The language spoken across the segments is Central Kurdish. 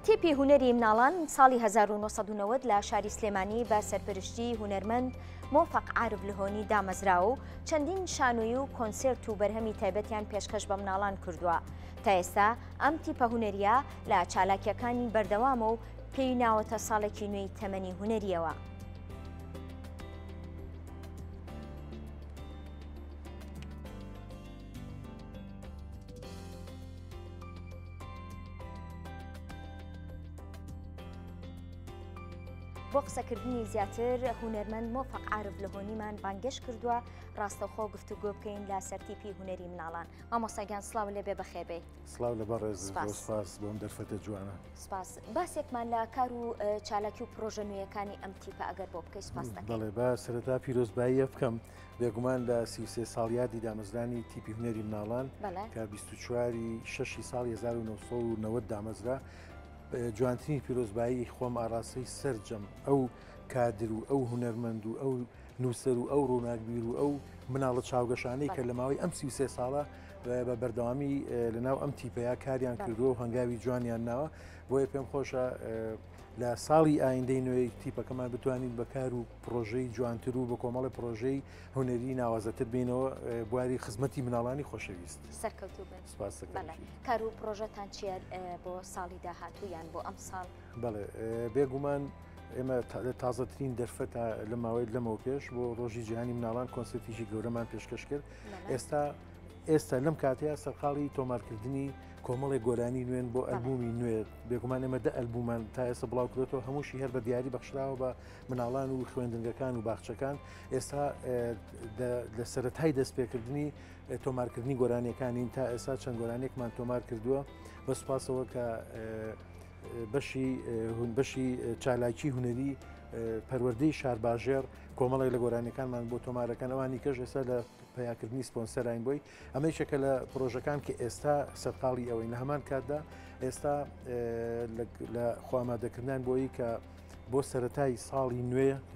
تیپی هونەری مناڵان ساڵی 1990 لە شاری سلێمانی بە سەرپەرشتی هونەرمەند مۆفەق عارف لهۆنی دامەزراوە و چەندین شانۆیی و کۆنسێرت و بەرهەمی تایبەتیان پێشکەش بە مناڵان کردووە. تا ئێستا ئەم تیپە هونەریە لە چالاکیەکانی بەردەوامە و پێی ناوەتە ساڵێکی نوێی تەمەنی هونەریەوە. بۆ قسەکردنی زیاتر هونەرمەند مۆفەق عارف لهۆنیمان بانگێش کردووە ڕاستەوخۆ گفتوگۆ بکەین لە سەرتیپی هونەری مناڵان. مامۆستاگیان سڵاو لێبێ بەخێبێ. سڵاو لەبەر سپاس بۆم دەرفەتە جوانە. سپاس. باسێکمان لە کار و چالاکی و پرۆژە نوێیەکانی ئەم تیپە ئەگەر بۆ بکەی سپاس دەکەم. بەڵێ با سەرەتا پیرۆزباییە بکەم بێگومان لە 33 ساڵیادی دامەزرانی تیپی هونەری مناڵان کە 24 6 ساڵی 1990 دامەزرا جوانترین پیرۆزبایی خۆم ئاڕاستەی سەرجەم ئەو کادر و ئەو هونەرمەند و ئەو نووسەر و ئەو ڕووناکبیر و ئەو مناڵە چاوگەشانەی کە لە ماوەی ئەم 33 ساڵە بە بەردەوامی لەناو ئەم تیپەیە کاریان کردووە و هەنگاوی جوانیان ناوە بۆیە پێم خۆشە لە ساڵی ئایندەی نوێی تیپەکەمان بتوانین بەکار و پرۆژەی جوانتر و بە کۆمەڵی پرۆژەی هونەری ناوازەتر بینەوە بواری خزمەتی مناڵانی خۆشەویست. سەرکەوتوو بن. سپاس دەکەم. کار و پرۆژەتان چیە بۆ ساڵی داهاتوو یان بۆ ئەم ساڵ؟ بەڵێ بێگومان ئێمە تازەترین دەرفەتە لە ماوەی لەمەوە پێش بۆ ڕۆژی جیهانی مناڵان کۆنسرتیژی گەورەمان پێشکەش کرد. ئێستا لەم کاتەیە سەرقاڵی تۆمارکردنی کۆمەڵی گۆرانی نوێن بۆ ئەلبومی نوێ بێگومان ئێمە دە ئەلبومان تا ئێستا بڵاو کردێتەوە هەمووشی هەر بە دیاری بەخشراوە بە مناڵان و خوێندنگەکان و باخچەکان. ئێستا لە سەرەتای دەستپێکردنی تۆمارکردنی گۆرانیەکانین تا ئێستا چەند گۆرانێکمان تۆمار کردووە بە سوپاسەوە کە بەشی چالاکی هونەری پەروەردەی شارباژێر کۆمەڵی لە گۆرانەکانمان بۆ تۆمارەکان ئەوانی کەش ئێستا لە پیاکردنی سپۆنسەراین بۆی ئەمەیشەکە لە پرۆژەکان کە ئێستا سەرقاڵی ئەوەی لە هەمان کاتدا ئێستا لە خۆئامادەکردن بۆی کە بۆ سەرەتای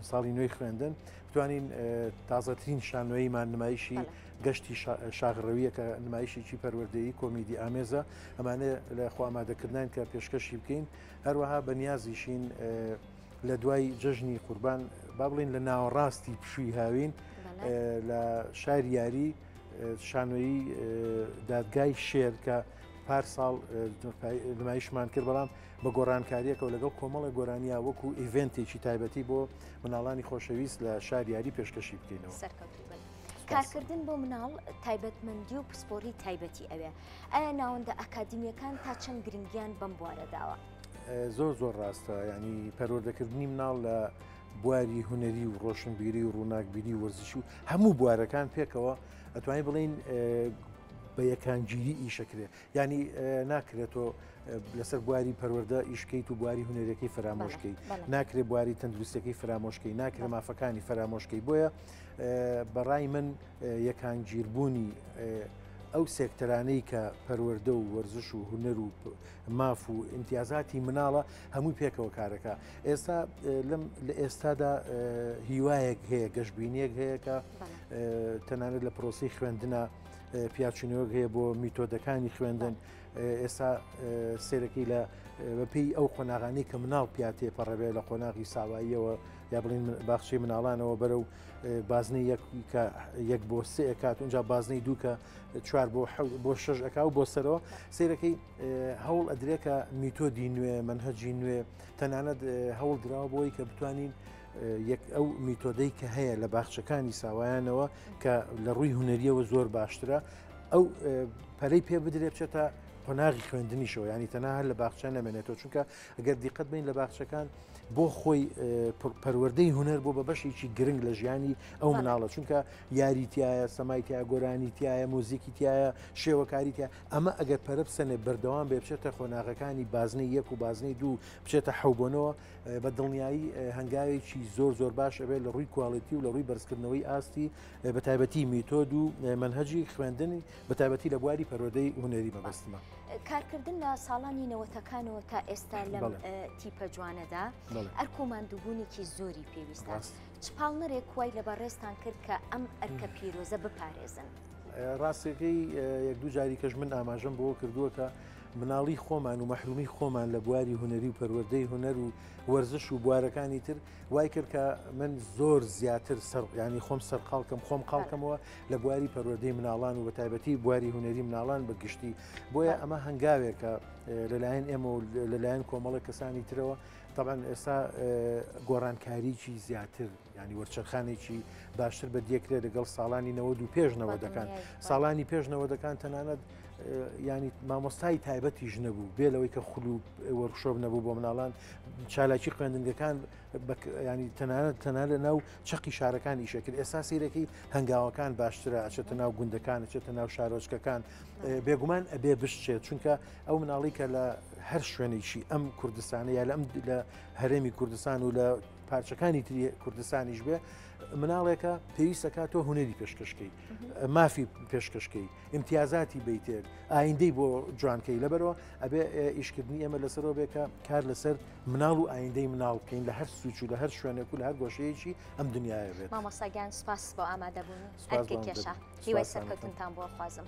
ساڵی نوێی خوێندن بتوانین تازەترین شانۆییمان نمایشی گەشتی شاغڕەویە کە نمایشێکی پەروەردەیی کۆمیدی ئامێزە ئەمانە لە خۆئامادەکردن کە پێشکەشی بکەین هەروەها بەنیازیشین لە دوای جەژنی قوربان با بڵین لە ناوەڕاستی پشووی هاوین لە شاری یاری شانۆیی دادگای شێر کە پار ساڵ نمایشمان کرد بەڵام بە گۆڕانکاریەکە و لەگەڵ کۆمەڵی گۆرانیا وەکو ئیڤنتێکی تایبەتی بۆ مناڵانی خۆشەویست لە شاری یاری پێشکەشی بکەینەوە. کارکردن بۆ مناڵ تایبەتمەندی و پسپۆری تایبەتی ئەوێ ئایا ناوەندە ئەکادیمیەکان تا چەند گرنگیان بەم بوارە داوە؟ زۆر ڕاستە ینی پەروەردەکردنی مناڵ لە بواری هونەری و ڕۆشنبیری و ڕووناکبیری و وەرزشی و هەموو بوارەکان پێکەوە ئەتوانین بڵین بە یەکانگیری ئیشەکرێ ینی ناکرێتەوە لەسەر بواری پەروەردە ئیشکەیت و بواری هونەرەکەی فرامۆشکەی ناکرێت بواری تەندروستەکەی فرامۆشکەی ناکرێت مافەکانی فرامۆشکەی بۆیە بەڕای من یەکانگیربوونی ئەو سێکتەرانەی کە پەروەردە و وەرزش و هونەر و ماف و ئیمتیازاتی مناڵە هەمووی پێکەوە کارەکە. ئێستا لە ئێستادا هیوایەک هەیە گەشتبینیەک هەیە کە تەنانەت لە پرۆسی خوێندنە پیاچونەوەک هەیە بۆ میتۆدەکانی خوێندن ئێستا سێرەکەی لە بەپێی ئەو قۆناغانەی کە مناڵ پیاتێ پەڕەبێ لە قۆناغی ساواییەوە یا بڵین باخچەی مناڵانەوە بەرەو بازنەی یەک بۆ سێ ئەکات اونجا بازنەی دوو کە 4 بۆ 6 ئەکا و بۆ سەرەوە سێرەکەی هەوڵ ئەدرێکە میتۆدی نوێ منهەجی نوێ تەنانەت هەوڵ درراوە بۆی کە بتوانین ئەو میتۆدەی کە هەیە لە باخچەکانی ساوایانەوە کە لە ڕووی هونەریەوە زۆر باشترە ئەو پەرەی پێ بدرێ بچێتە قۆناغی خوێندنیشەوە ینی تەنها هەر لە باخچە نەمێنێتەوە چونکە ئەگەر دیقەت بین لە باخچەکان بۆ خۆی پەروەردەی هونەر بۆ بە بەشێکی گرنگ لە ژیانی ئەو مناڵە چونکە یاریتیایە سەمایتیایە گۆرانیتیایە موزیکیتیایە شێوەکاریتیە ئەمە ئەگەر پەرە بسەنێ بەردەوام بێ بچێتە خۆناغەکانی بازنەی یەک و بازنەی دوو بچێتە حەوبۆنەوە بە دڵنیایی هەنگاوێکی زۆر باش ئەبێت لە ڕووی کواڵیتی و لە ڕووی بەرزکردنەوەی ئاستی بە تایبەتی میتۆد و منهەجی خوێندنی بە تایبەتی لە بواری پەروەردەی هونەری مەبەستمە. کارکردن لە ساڵانی نەوەتەکانەوە تا ئێستا لەم تیپە جوانەدا ئەرکۆماندووبوونێکی زۆری پێویستە چ پاڵنەرێک وای لەبەر ڕێستان کرد کە ئەم ئەرکە پیرۆزە بپارێزن؟ ڕاستەکەی یەک دوو جاری کەش من ئاماژەم بۆ کردووە کە مناڵی خۆمان و مەحرومی خۆمان لە بواری هوەری و پەروەردەی هوەر و وەرزش و بوارەکانی تر وای کرد کە من زۆر زیاتر ینی خۆم سەرقاڵکەم خۆم قاڵکەمەوە لە بواری پەروەردەی مناڵان و بە تایبەتی بواری هوەری مناڵان بەگشتی بۆیە ئەمە هەنگاوێکە لەلایەن ئێمە و لەلایەن کۆمەڵە کەسانی ترەوە طبعاً ئێستا گۆڕانکاریی زیاتر ینی وەرچەرخانێکی باشتر بە دیەکرێت لەگەڵ ساڵانی 90 و پێشنەوە دەکان ساڵانی پێشنەوە دەکان تەنانەت ینی مامۆستای تایبەتیش نەبوو بێ لەوەی کە خولوب وەرکشۆپ نەبوو بۆ مناڵان چالاکی خوێندنگەکان ینی تەنانەت لە ناو چەقی شارەکان ئیشەکرد ئێستا سیرەکەی هەنگاوەکان باشترە ئەچێتە ناو گوندەکان ئەچێتە ناو شارۆچکەکان بێگومان ئەبێ بشتێت چونکە ئەو مناڵی کە لە هەر شوێنێکی ئەم کوردستانە یا لە هەرێمی کوردستان و لە پارچەکانی تری کوردستانیش بێ مناڵێکە پێویستەکە تۆ هوەری پێشکەشکەی مافی پێشکەشکەی امتیازاتی بیتێت ئایندەی بۆ جوانکەی لەبەرەوە ئەبێ ئیشکردنی ئێمە لەسەرەوە بێکە کار لەسەر مناڵ و ئایندەی مناڵ بکەین لە هەر سوچ و لە هەر شوێنێک و لە هەر گۆشەیەکی ئەم دنیاە بێت. مامۆستاگیان سوپاس بۆ ئامادەبوون ئەرکی کێشە هیوای سەرکەوتنتان بۆ خوازم.